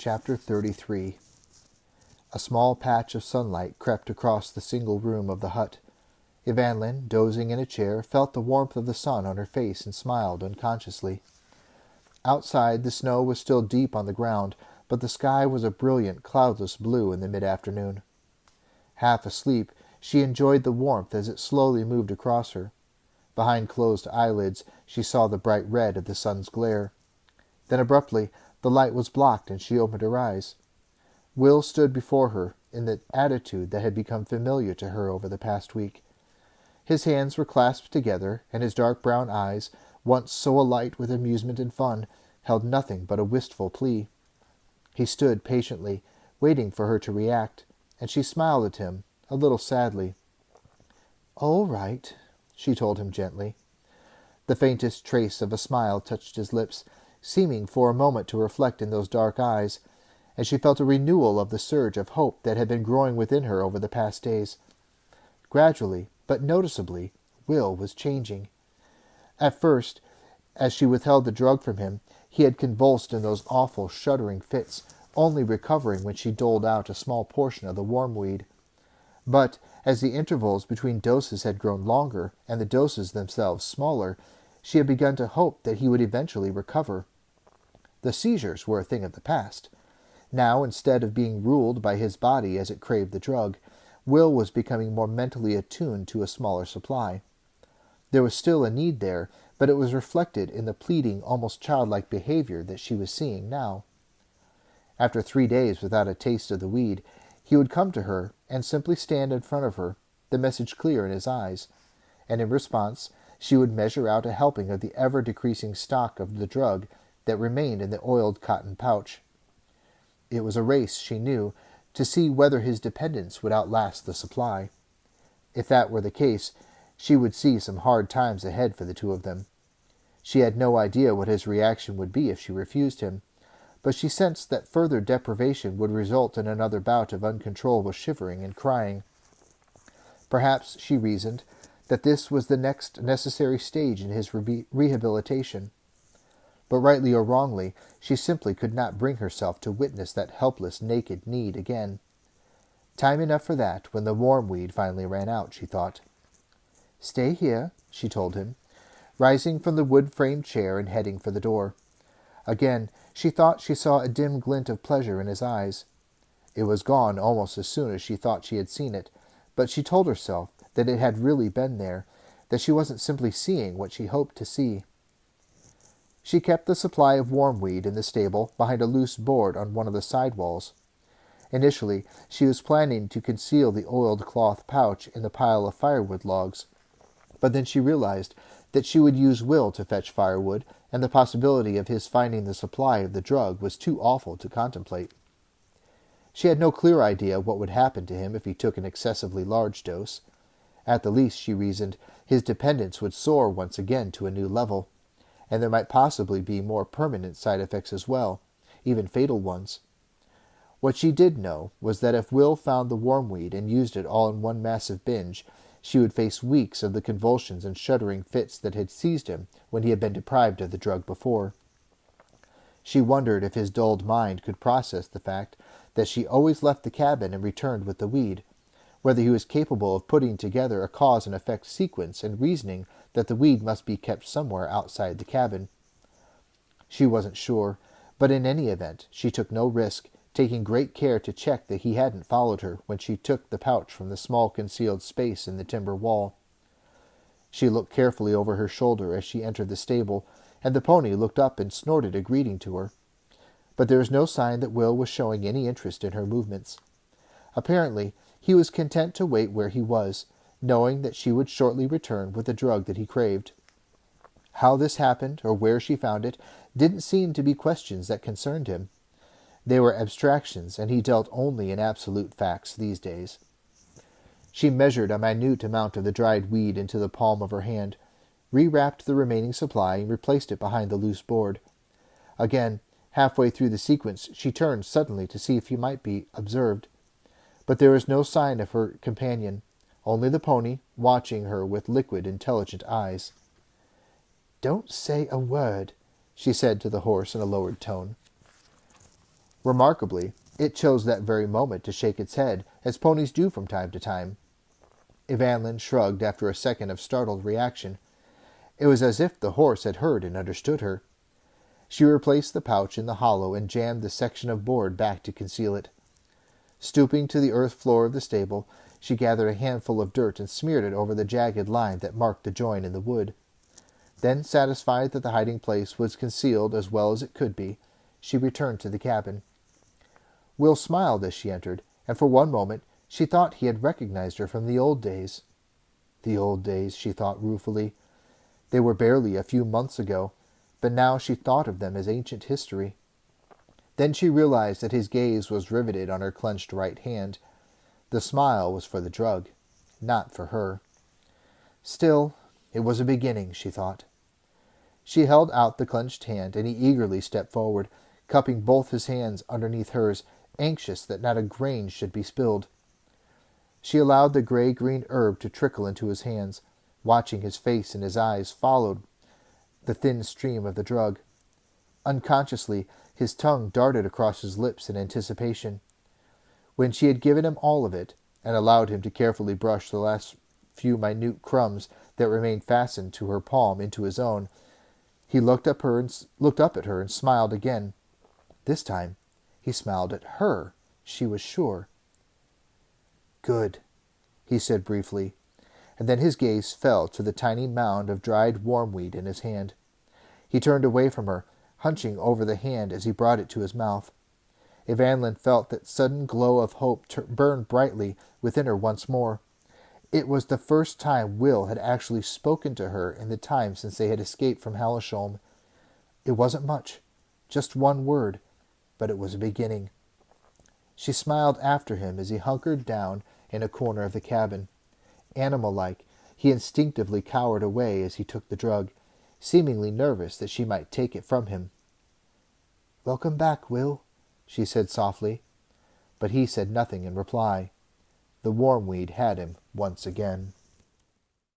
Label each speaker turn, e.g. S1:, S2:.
S1: Chapter 33. A small patch of sunlight crept across the single room of the hut. Evangeline, dozing in a chair, felt the warmth of the sun on her face and smiled unconsciously. Outside, the snow was still deep on the ground, but the sky was a brilliant, cloudless blue in the mid-afternoon. Half asleep, she enjoyed the warmth as it slowly moved across her. Behind closed eyelids, she saw the bright red of the sun's glare. Then abruptly, the light was blocked and she opened her eyes. Will stood before her in the attitude that had become familiar to her over the past week. His hands were clasped together, and his dark brown eyes, once so alight with amusement and fun, held nothing but a wistful plea. He stood patiently, waiting for her to react, and she smiled at him, a little sadly. "All right," she told him gently. The faintest trace of a smile touched his lips, seeming for a moment to reflect in those dark eyes, and she felt a renewal of the surge of hope that had been growing within her over the past days. Gradually, but noticeably, Will was changing. At first, as she withheld the drug from him, he had convulsed in those awful shuddering fits, only recovering when she doled out a small portion of the wormweed. But as the intervals between doses had grown longer, and the doses themselves smaller, she had begun to hope that he would eventually recover. The seizures were a thing of the past. Now, instead of being ruled by his body as it craved the drug, Will was becoming more mentally attuned to a smaller supply. There was still a need there, but it was reflected in the pleading, almost childlike behavior that she was seeing now. After 3 days without a taste of the weed, he would come to her and simply stand in front of her, the message clear in his eyes, and in response she would measure out a helping of the ever-decreasing stock of the drug that remained in the oiled cotton pouch. It was a race, she knew, to see whether his dependence would outlast the supply. If that were the case, she would see some hard times ahead for the two of them. She had no idea what his reaction would be if she refused him, but she sensed that further deprivation would result in another bout of uncontrollable shivering and crying. Perhaps, she reasoned, that this was the next necessary stage in his rehabilitation. But rightly or wrongly, she simply could not bring herself to witness that helpless, naked need again. Time enough for that when the wormweed finally ran out, she thought. "Stay here," she told him, rising from the wood-framed chair and heading for the door. Again, she thought she saw a dim glint of pleasure in his eyes. It was gone almost as soon as she thought she had seen it, but she told herself that it had really been there, that she wasn't simply seeing what she hoped to see. She kept the supply of wormweed in the stable behind a loose board on one of the side walls. Initially, she was planning to conceal the oiled cloth pouch in the pile of firewood logs, but then she realized that she would use Will to fetch firewood, and the possibility of his finding the supply of the drug was too awful to contemplate. She had no clear idea what would happen to him if he took an excessively large dose. At the least, she reasoned, his dependence would soar once again to a new level, and there might possibly be more permanent side effects as well, even fatal ones. What she did know was that if Will found the wormweed and used it all in one massive binge, she would face weeks of the convulsions and shuddering fits that had seized him when he had been deprived of the drug before. She wondered if his dulled mind could process the fact that she always left the cabin and returned with the weed, whether he was capable of putting together a cause and effect sequence and reasoning that the weed must be kept somewhere outside the cabin. She wasn't sure, but in any event she took no risk, taking great care to check that he hadn't followed her when she took the pouch from the small concealed space in the timber wall. She looked carefully over her shoulder as she entered the stable, and the pony looked up and snorted a greeting to her. But there was no sign that Will was showing any interest in her movements. Apparently, he was content to wait where he was, knowing that she would shortly return with the drug that he craved. How this happened, or where she found it, didn't seem to be questions that concerned him. They were abstractions, and he dealt only in absolute facts these days. She measured a minute amount of the dried weed into the palm of her hand, rewrapped the remaining supply, and replaced it behind the loose board. Again, halfway through the sequence, she turned suddenly to see if he might be observed. But there was no sign of her companion, only the pony, watching her with liquid, intelligent eyes. "Don't say a word," she said to the horse in a lowered tone. Remarkably, it chose that very moment to shake its head, as ponies do from time to time. Evanlyn shrugged after a second of startled reaction. It was as if the horse had heard and understood her. She replaced the pouch in the hollow and jammed the section of board back to conceal it. Stooping to the earth floor of the stable, she gathered a handful of dirt and smeared it over the jagged line that marked the join in the wood. Then, satisfied that the hiding place was concealed as well as it could be, she returned to the cabin. Will smiled as she entered, and for one moment she thought he had recognized her from the old days. The old days, she thought ruefully. They were barely a few months ago, but now she thought of them as ancient history. Then she realized that his gaze was riveted on her clenched right hand. The smile was for the drug, not for her. Still, it was a beginning, she thought. She held out the clenched hand, and he eagerly stepped forward, cupping both his hands underneath hers, anxious that not a grain should be spilled. She allowed the gray-green herb to trickle into his hands, watching his face and his eyes followed the thin stream of the drug. Unconsciously, his tongue darted across his lips in anticipation. When she had given him all of it, and allowed him to carefully brush the last few minute crumbs that remained fastened to her palm into his own, he looked up at her and smiled again. This time, he smiled at her, she was sure. "Good," he said briefly, and then his gaze fell to the tiny mound of dried wormweed in his hand. He turned away from her, hunching over the hand as he brought it to his mouth. Evanlyn felt that sudden glow of hope burn brightly within her once more. It was the first time Will had actually spoken to her in the time since they had escaped from Hallesholm. It wasn't much, just one word, but it was a beginning. She smiled after him as he hunkered down in a corner of the cabin. Animal-like, he instinctively cowered away as he took the drug, seemingly nervous that she might take it from him. "Welcome back, Will," she said softly, but he said nothing in reply. The wormweed had him once again.